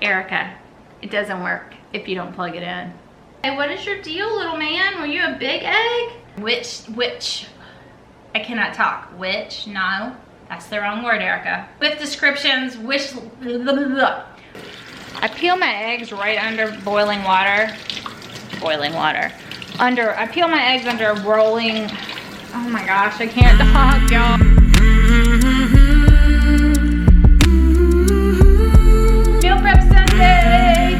Erica, it doesn't work if you don't plug it in. Hey, what is your deal, little man? Were you a big egg? Which, I cannot talk. Which, no, that's the wrong word, Erica. With descriptions, which, blah, blah, blah. I peel my eggs right under boiling water. I peel my eggs under rolling, oh my gosh, I can't talk, y'all. Meal prep Sunday.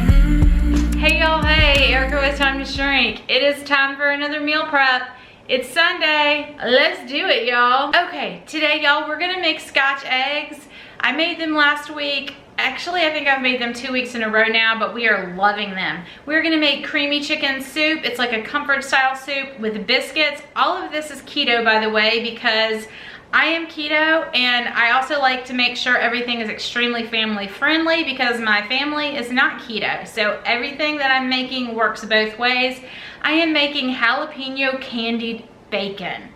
Hey y'all, hey, Erica, it's time to shrink. It is time for another meal prep. It's Sunday, let's do it, y'all. Okay, today, y'all, we're gonna make Scotch eggs. I made them last week. Actually, I think I've made them 2 weeks in a row now, but we are loving them. We're gonna make creamy chicken soup. It's like a comfort style soup with biscuits. All of this is keto, by the way, because I am keto, and I also like to make sure everything is extremely family friendly because my family is not keto. So everything that I'm making works both ways. I am making jalapeno candied bacon.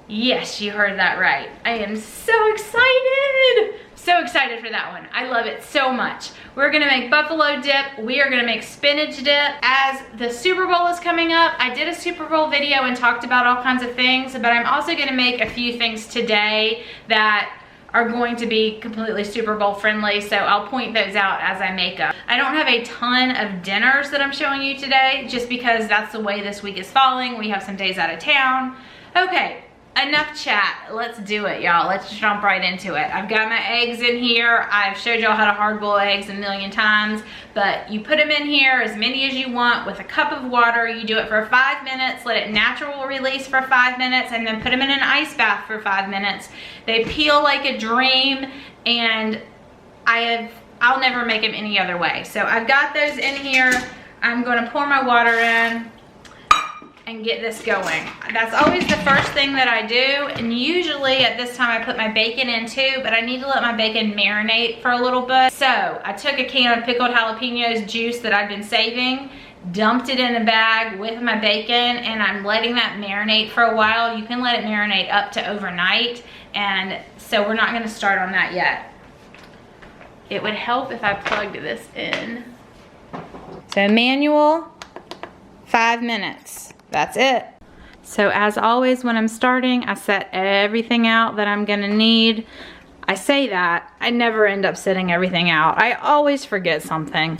Yes, you heard that right. I am so excited. So excited for that one. I love it so much. We're gonna make buffalo dip. We are gonna make spinach dip. As the Super Bowl is coming up, I did a Super Bowl video and talked about all kinds of things, but I'm also gonna make a few things today that are going to be completely Super Bowl friendly, so I'll point those out as I make them. I don't have a ton of dinners that I'm showing you today, just because that's the way this week is falling. We have some days out of town. Okay. Enough chat, let's do it, y'all. Let's jump right into it. I've got my eggs in here. I've showed y'all how to hard boil eggs a million times, but you put them in here as many as you want with a cup of water. You do it for 5 minutes, let it natural release for 5 minutes, and then put them in an ice bath for 5 minutes. They peel like a dream, and I'll never make them any other way. So I've got those in here. I'm gonna pour my water in and get this going. That's always the first thing that I do, and usually at this time I put my bacon in too, but I need to let my bacon marinate for a little bit. So I took a can of pickled jalapenos juice that I've been saving, dumped it in a bag with my bacon, and I'm letting that marinate for a while. You can let it marinate up to overnight, and so we're not gonna start on that yet. It would help if I plugged this in. So manual, 5 minutes. That's it. So as always, when I'm starting, I set everything out that I'm gonna need. I say that, I never end up setting everything out. I always forget something.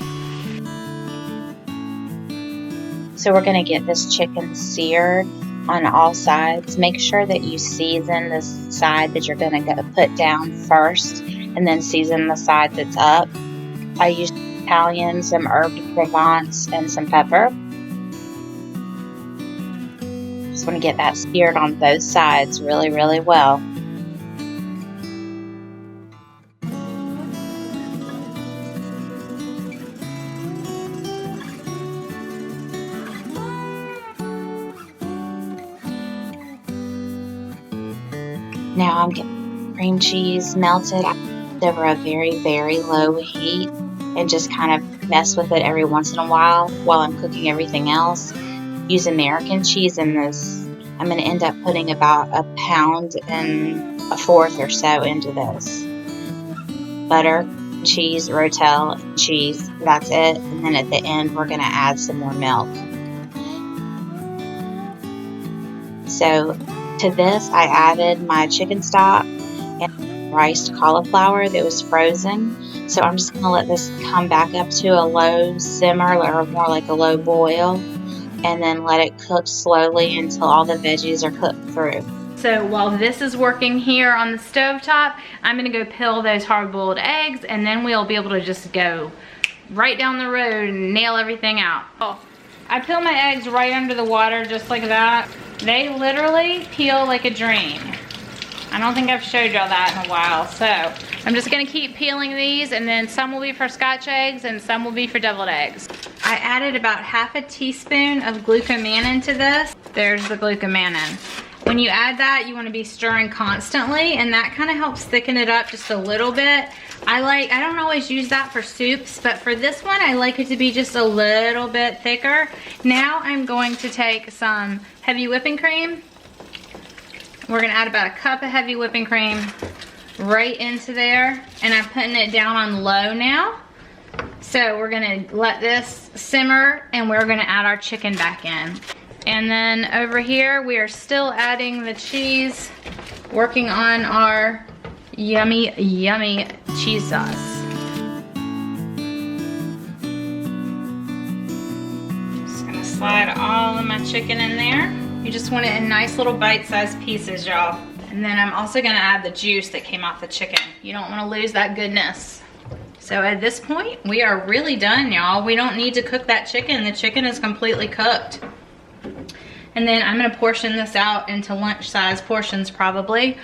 So we're gonna get this chicken seared on all sides. Make sure that you season the side that you're gonna put down first, and then season the side that's up. I use Italian, some herb de Provence, and some pepper. Just want to get that seared on both sides really, really well. Now I'm getting cream cheese melted over a very, very low heat and just kind of mess with it every once in a while I'm cooking everything else. Use American cheese in this. I'm going to end up putting about 1.25 pounds or so into this. Butter, cheese, Rotel, cheese. That's it. And then at the end, we're going to add some more milk. So to this, I added my chicken stock and riced cauliflower that was frozen. So I'm just going to let this come back up to a low simmer, or more like a low boil, and then let it cook slowly until all the veggies are cooked through. So while this is working here on the stovetop, I'm gonna go peel those hard-boiled eggs, and then we'll be able to just go right down the road and nail everything out. Oh, I peel my eggs right under the water just like that. They literally peel like a dream. I don't think I've showed y'all that in a while, so I'm just gonna keep peeling these, and then some will be for Scotch eggs and some will be for deviled eggs. I added about 1/2 teaspoon of glucomannan to this. There's the glucomannan. When you add that, you want to be stirring constantly, and that kind of helps thicken it up just a little bit. I don't always use that for soups, but for this one, I like it to be just a little bit thicker. Now I'm going to take some heavy whipping cream. We're gonna add about 1 cup of heavy whipping cream right into there, and I'm putting it down on low now. So we're gonna let this simmer and we're gonna add our chicken back in. And then over here, we are still adding the cheese, working on our yummy, yummy cheese sauce. Just gonna slide all of my chicken in there. You just want it in nice little bite-sized pieces, y'all. And then I'm also gonna add the juice that came off the chicken. You don't wanna lose that goodness. So at this point, we are really done, y'all. We don't need to cook that chicken. The chicken is completely cooked. And then I'm gonna portion this out into lunch-size portions probably.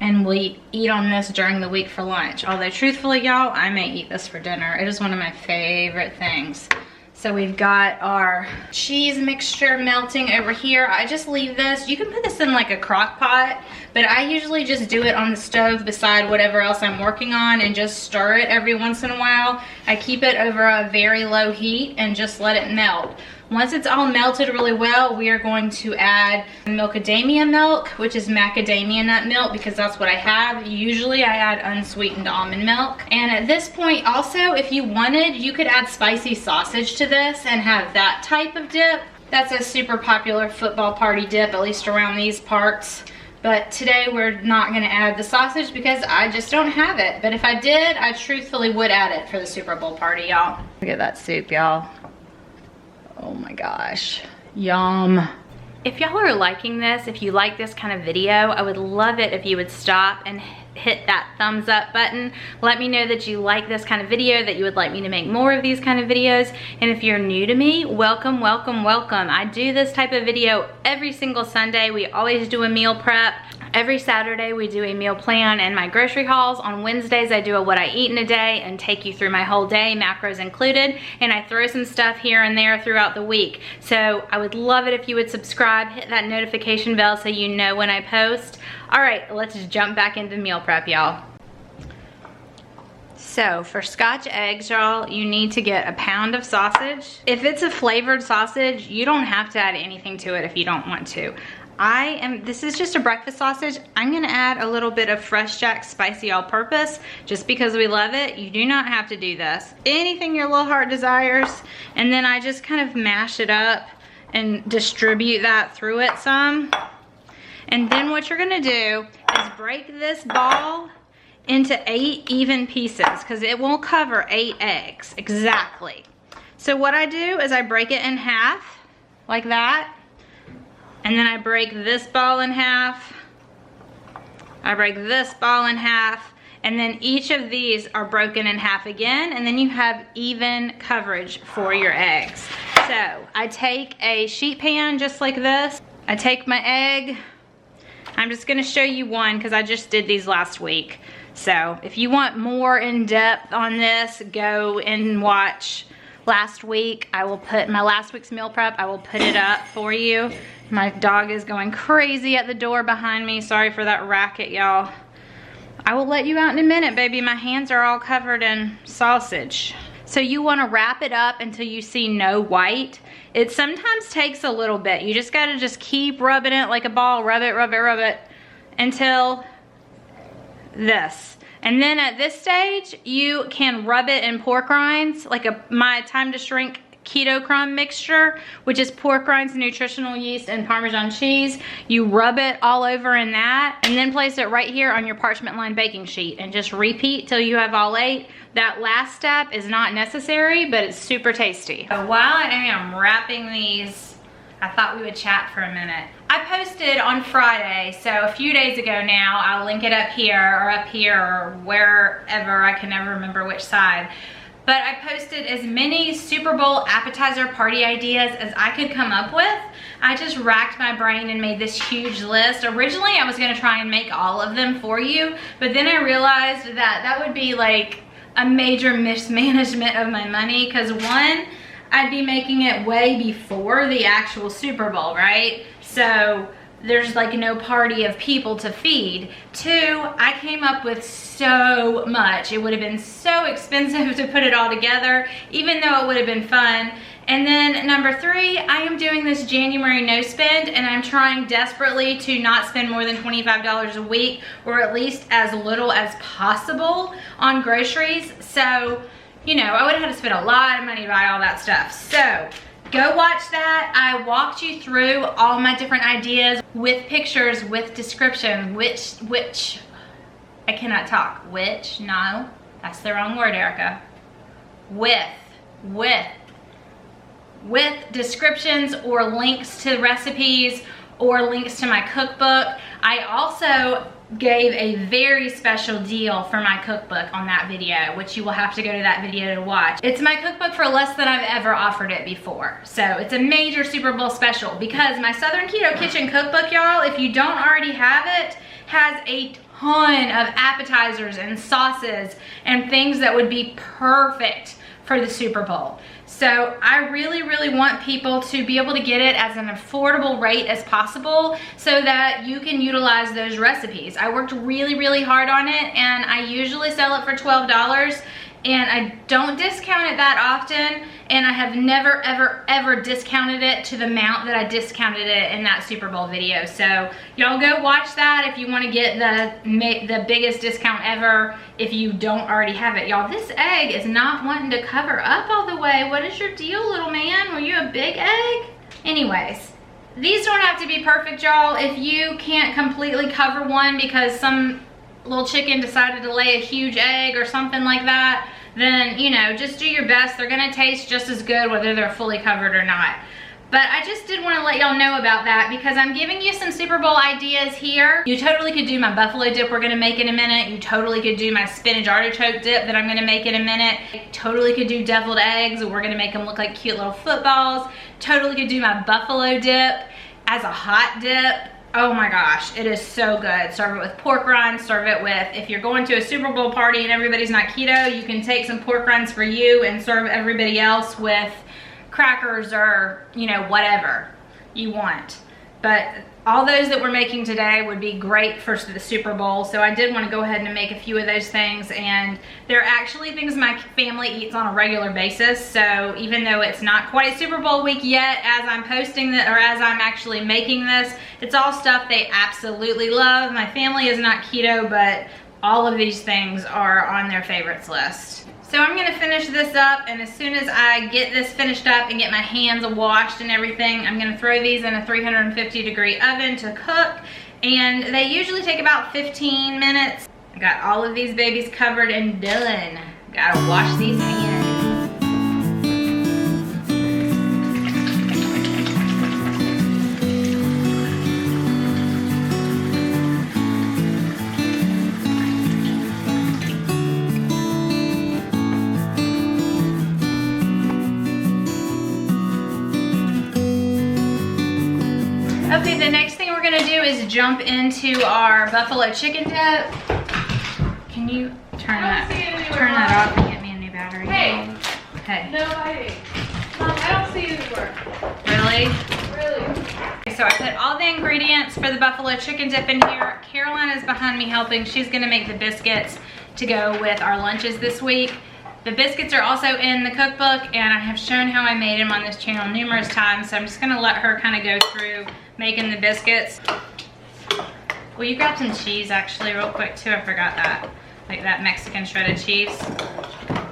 And we eat on this during the week for lunch. Although truthfully, y'all, I may eat this for dinner. It is one of my favorite things. So we've got our cheese mixture melting over here. I just leave this. You can put this in like a crock pot, but I usually just do it on the stove beside whatever else I'm working on and just stir it every once in a while. I keep it over a very low heat and just let it melt. Once it's all melted really well, we are going to add macadamia milk, which is macadamia nut milk, because that's what I have. Usually I add unsweetened almond milk. And at this point also, if you wanted, you could add spicy sausage to this and have that type of dip. That's a super popular football party dip, at least around these parts. But today we're not gonna add the sausage because I just don't have it. But if I did, I truthfully would add it for the Super Bowl party, y'all. Look at that soup, y'all. Oh my gosh, yum. If y'all are liking this, if you like this kind of video, I would love it if you would stop and hit that thumbs up button. Let me know that you like this kind of video, that you would like me to make more of these kind of videos. And if you're new to me, welcome, welcome, welcome. I do this type of video every single Sunday. We always do a meal prep. Every Saturday we do a meal plan and my grocery hauls. On Wednesdays I do a what I eat in a day and take you through my whole day, macros included, and I throw some stuff here and there throughout the week. So I would love it if you would subscribe, hit that notification bell so you know when I post. All right, let's just jump back into meal prep, y'all. So for Scotch eggs, y'all, you need to get a pound of sausage. If it's a flavored sausage, you don't have to add anything to it if you don't want to. This is just a breakfast sausage. I'm gonna add a little bit of Fresh Jack spicy all-purpose just because we love it. You do not have to do this. Anything your little heart desires. And then I just kind of mash it up and distribute that through it some. And then what you're gonna do is break this ball into 8 even pieces because it will cover 8 eggs, exactly. So what I do is I break it in half, like that. And then I break this ball in half. I break this ball in half. And then each of these are broken in half again. And then you have even coverage for your eggs. So I take a sheet pan just like this. I take my egg. I'm just gonna show you one because I just did these last week. So if you want more in depth on this, go and watch last week. I will put my last week's meal prep, I will put it up for you. My dog is going crazy at the door behind me. Sorry for that racket, y'all. I will let you out in a minute, baby. My hands are all covered in sausage. So you wanna wrap it up until you see no white. It sometimes takes a little bit. You just gotta just keep rubbing it like a ball. Rub it, rub it, rub it until this. And then at this stage, you can rub it in pork rinds, like my TimetoShrink Keto crumb mixture, which is pork rinds, nutritional yeast, and Parmesan cheese. You rub it all over in that, and then place it right here on your parchment lined baking sheet, and just repeat till you have all 8. That last step is not necessary, but it's super tasty. So while I am wrapping these, I thought we would chat for a minute. I posted on Friday, so a few days ago now. I'll link it up here or wherever. I can never remember which side. But I posted as many Super Bowl appetizer party ideas as I could come up with. I just racked my brain and made this huge list. Originally, I was gonna try and make all of them for you, but then I realized that that would be like a major mismanagement of my money, because one, I'd be making it way before the actual Super Bowl, right? So there's like no party of people to feed. 2, I came up with so much. It would have been so expensive to put it all together, even though it would have been fun. And then number 3, I am doing this January no spend, and I'm trying desperately to not spend more than $25 a week, or at least as little as possible on groceries. So you know, I would have had to spend a lot of money to buy all that stuff. So go watch that. I walked you through all my different ideas with pictures, with description, which, I cannot talk. Which, no, that's the wrong word, Erica. With descriptions or links to recipes or links to my cookbook. I also gave a very special deal for my cookbook on that video, which you will have to go to that video to watch. It's my cookbook for less than I've ever offered it before. So it's a major Super Bowl special because my Southern Keto Kitchen cookbook, y'all, if you don't already have it, has a ton of appetizers and sauces and things that would be perfect for the Super Bowl. So I really, really want people to be able to get it as an affordable rate as possible so that you can utilize those recipes. I worked really, really hard on it, and I usually sell it for $12, and I don't discount it that often, and I have never, ever, ever discounted it to the amount that I discounted it in that Super Bowl video. So y'all go watch that if you want to get the biggest discount ever if you don't already have it. Y'all, this egg is not wanting to cover up all the way. What is your deal, little man? Were you a big egg? Anyways, these don't have to be perfect, y'all. If you can't completely cover one because some little chicken decided to lay a huge egg or something like that, then, you know, just do your best. They're gonna taste just as good whether they're fully covered or not. But I just did want to let y'all know about that because I'm giving you some Super Bowl ideas here. You totally could do my buffalo dip we're gonna make in a minute. You totally could do my spinach artichoke dip that I'm gonna make in a minute. You totally could do deviled eggs. We're gonna make them look like cute little footballs. Totally could do my buffalo dip as a hot dip. Oh my gosh, it is so good. Serve it with pork rinds, serve it with, if you're going to a Super Bowl party and everybody's not keto, you can take some pork rinds for you and serve everybody else with crackers or, you know, whatever you want. But all those that we're making today would be great for the Super Bowl. So I did want to go ahead and make a few of those things, and they're actually things my family eats on a regular basis. So even though it's not quite Super Bowl week yet, as I'm posting that, or as I'm actually making this, it's all stuff they absolutely love. My family is not keto, but all of these things are on their favorites list. So I'm gonna finish this up, and as soon as I get this finished up and get my hands washed and everything, I'm gonna throw these in a 350-degree oven to cook, and they usually take about 15 minutes. I got all of these babies covered and done. Gotta wash these hands. Okay, the next thing we're gonna do is jump into our buffalo chicken dip. Can you turn that off and get me a new battery? Hey. Hey. No lighting. Mom, I don't see it anywhere. Really? Really? Okay, so I put all the ingredients for the buffalo chicken dip in here. Caroline is behind me helping. She's gonna make the biscuits to go with our lunches this week. The biscuits are also in the cookbook, and I have shown how I made them on this channel numerous times, so I'm just gonna let her kind of go through making the biscuits. Will you grab some cheese actually real quick too? I forgot that. Like that Mexican shredded cheese.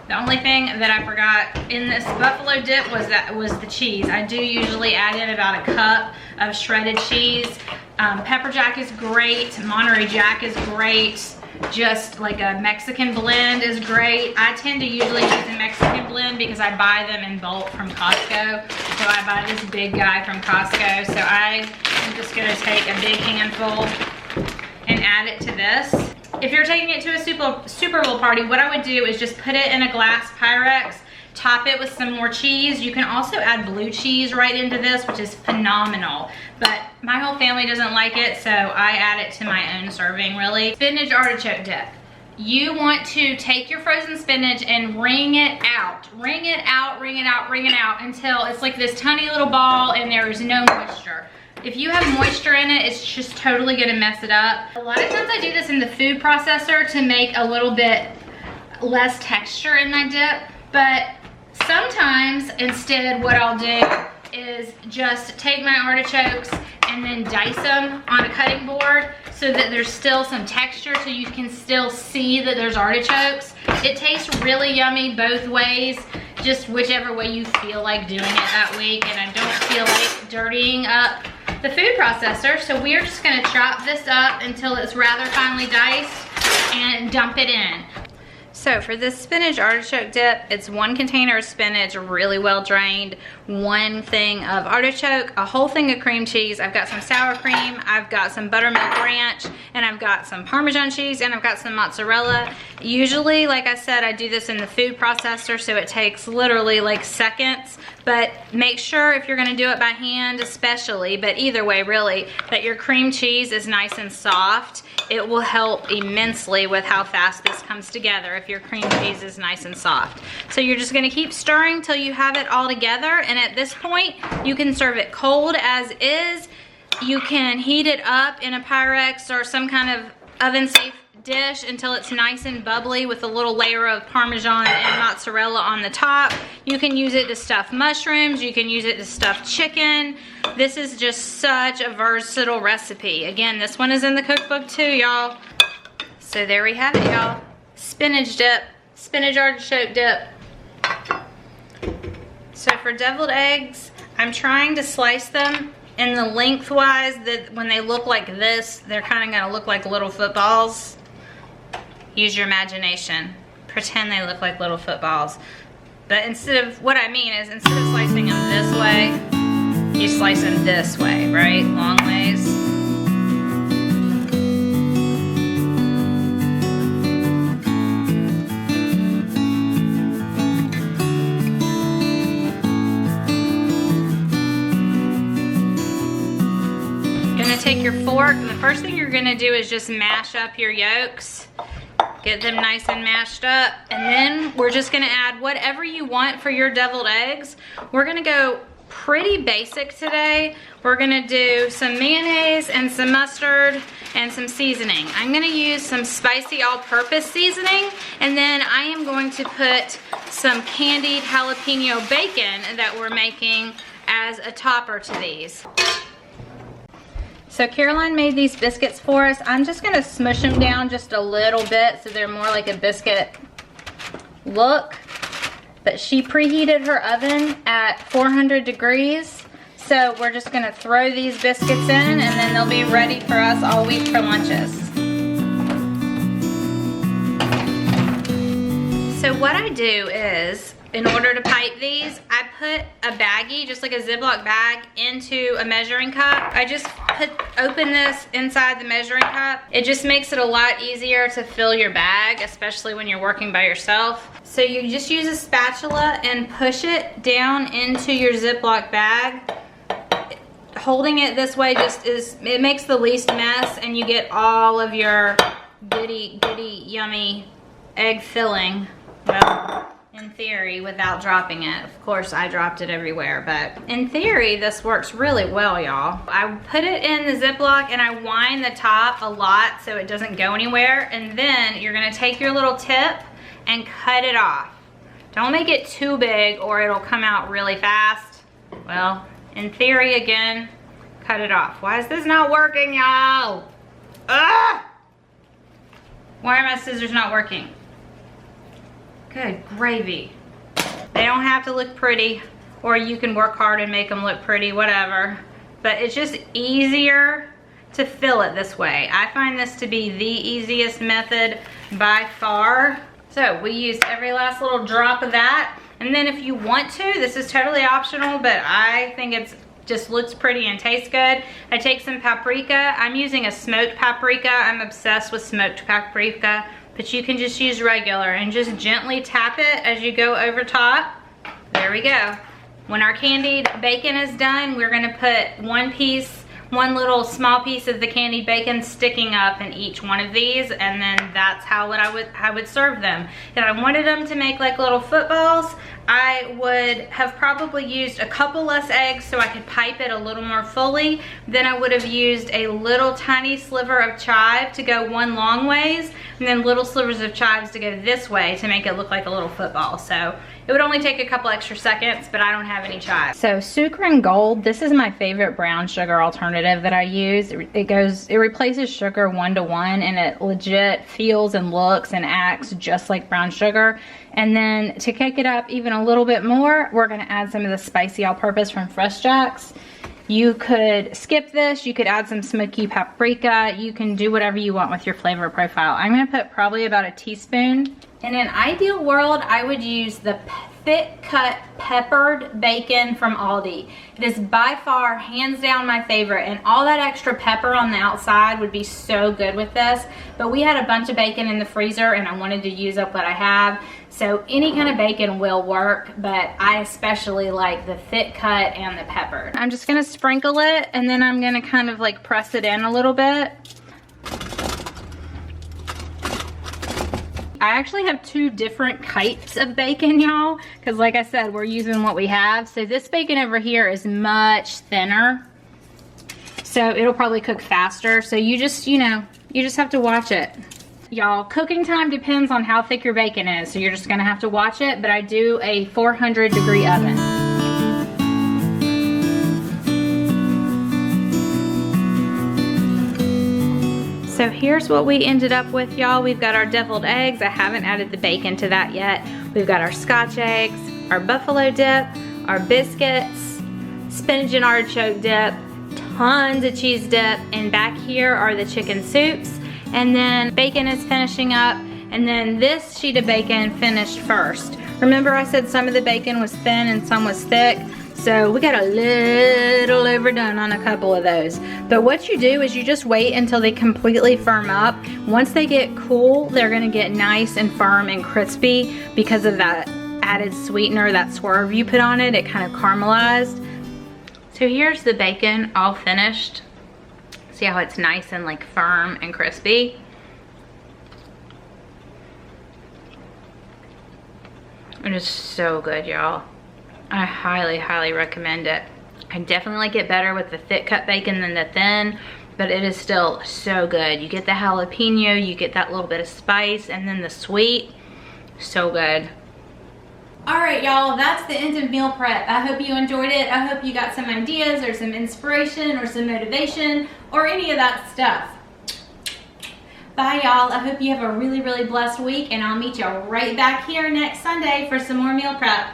The only thing that I forgot in this buffalo dip was the cheese. I do usually add in about a cup of shredded cheese. Pepper Jack is great. Monterey Jack is great. Just like a Mexican blend is great. I tend to usually use a Mexican blend because I buy them in bulk from Costco. So I buy this big guy from Costco. So I am just gonna take a big handful and add it to this. If you're taking it to a Super Bowl party, what I would do is just put it in a glass Pyrex, top it with some more cheese. You can also add blue cheese right into this, which is phenomenal. But my whole family doesn't like it, so I add it to my own serving, really. Spinach artichoke dip. You want to take your frozen spinach and wring it out. Wring it out, wring it out, wring it out until it's like this tiny little ball and there is no moisture. If you have moisture in it, it's just totally gonna mess it up. A lot of times I do this in the food processor to make a little bit less texture in my dip, but sometimes instead what I'll do is just take my artichokes and then dice them on a cutting board so that there's still some texture, so you can still see that there's artichokes. It tastes really yummy both ways, just whichever way you feel like doing it that week, and I don't feel like dirtying up the food processor. So we're just gonna chop this up until it's rather finely diced and dump it in. So for this spinach artichoke dip, it's 1 container of spinach, really well drained, 1 thing of artichoke, a whole thing of cream cheese. I've got some sour cream, I've got some buttermilk ranch, and I've got some Parmesan cheese, and I've got some mozzarella. Usually, like I said, I do this in the food processor, so it takes literally like seconds, but make sure if you're gonna do it by hand especially, but either way really, that your cream cheese is nice and soft. It will help immensely with how fast this comes together if your cream cheese is nice and soft. So you're just gonna keep stirring till you have it all together, and at this point, you can serve it cold as is. You can heat it up in a Pyrex or some kind of oven-safe dish until it's nice and bubbly with a little layer of Parmesan and mozzarella on the top. You can use it to stuff mushrooms, you can use it to stuff chicken. This is just such a versatile recipe. Again, this one is in the cookbook too, y'all. So there we have it, y'all. Spinach dip, spinach artichoke dip. So for deviled eggs, I'm trying to slice them in the lengthwise that when they look like this, they're kind of gonna look like little footballs. Use your imagination. Pretend they look like little footballs. But instead of, what I mean is, instead of slicing them this way, you slice them this way, right? Long ways. You're gonna take your fork, and the first thing you're gonna do is just mash up your yolks. Get them nice and mashed up, and then we're just gonna add whatever you want for your deviled eggs. We're gonna go pretty basic today. We're gonna do some mayonnaise and some mustard and some seasoning. I'm gonna use some spicy all-purpose seasoning, and then I am going to put some candied jalapeno bacon that we're making as a topper to these. So Caroline made these biscuits for us. I'm just gonna smush them down just a little bit so they're more like a biscuit look. But she preheated her oven at 400 degrees. So we're just gonna throw these biscuits in, and then they'll be ready for us all week for lunches. So what I do is, in order to pipe these, I put a baggie, just like a Ziploc bag, into a measuring cup. I just open this inside the measuring cup. It just makes it a lot easier to fill your bag, especially when you're working by yourself. So you just use a spatula and push it down into your Ziploc bag. Holding it this way it makes the least mess, and you get all of your goody, yummy egg filling. Well, in theory, without dropping it. Of course, I dropped it everywhere, but in theory, this works really well, y'all. I put it in the Ziploc and I wind the top a lot so it doesn't go anywhere, and then you're gonna take your little tip and cut it off. Don't make it too big or it'll come out really fast. Well, in theory, again, cut it off. Why is this not working, y'all? Ugh! Why are my scissors not working? Good gravy. They don't have to look pretty, or you can work hard and make them look pretty, whatever. But it's just easier to fill it this way. I find this to be the easiest method by far. So we used every last little drop of that. And then if you want to, this is totally optional, but I think it's just looks pretty and tastes good. I take some paprika. I'm using a smoked paprika. I'm obsessed with smoked paprika. But you can just use regular and just gently tap it as you go over top. There we go. When our candied bacon is done, we're gonna put one little small piece of the candied bacon sticking up in each one of these, and then that's how I would serve them. If I wanted them to make like little footballs, I would have probably used a couple less eggs so I could pipe it a little more fully. Then I would have used a little tiny sliver of chive to go one long ways, and then little slivers of chives to go this way to make it look like a little football. So it would only take a couple extra seconds, but I don't have any chive. So Sucre and Gold, this is my favorite brown sugar alternative that I use. It replaces sugar 1-to-1, and it legit feels and looks and acts just like brown sugar. And then to kick it up even a little bit more, we're gonna add some of the spicy all-purpose from Fresh Jacks. You could skip this, you could add some smoky paprika, you can do whatever you want with your flavor profile. I'm gonna put probably about a teaspoon. In an ideal world, I would use the thick cut peppered bacon from Aldi. It is by far, hands down, my favorite, and all that extra pepper on the outside would be so good with this. But we had a bunch of bacon in the freezer and I wanted to use up what I have. So any kind of bacon will work, but I especially like the thick cut and the peppered. I'm just gonna sprinkle it, and then I'm gonna kind of like press it in a little bit. I actually have two different types of bacon, y'all, because like I said, we're using what we have. So this bacon over here is much thinner, so it'll probably cook faster. So you just, you know, you just have to watch it. Y'all, cooking time depends on how thick your bacon is, so you're just gonna have to watch it, but I do a 400-degree oven. So here's what we ended up with, y'all. We've got our deviled eggs. I haven't added the bacon to that yet. We've got our Scotch eggs, our buffalo dip, our biscuits, spinach and artichoke dip, tons of cheese dip, and back here are the chicken soups. And then bacon is finishing up, and then this sheet of bacon finished first. Remember I said some of the bacon was thin and some was thick? So we got a little overdone on a couple of those. But what you do is you just wait until they completely firm up. Once they get cool, they're gonna get nice and firm and crispy because of that added sweetener, that swerve you put on it. It kind of caramelized. So here's the bacon all finished. See how it's nice and like firm and crispy? It is so good, y'all. I highly, highly recommend it. I definitely like it better with the thick cut bacon than the thin, but it is still so good. You get the jalapeno, you get that little bit of spice, and then the sweet. So good. All right, y'all, that's the end of meal prep. I hope you enjoyed it. I hope you got some ideas or some inspiration or some motivation or any of that stuff. Bye, y'all. I hope you have a really, really blessed week, and I'll meet y'all right back here next Sunday for some more meal prep.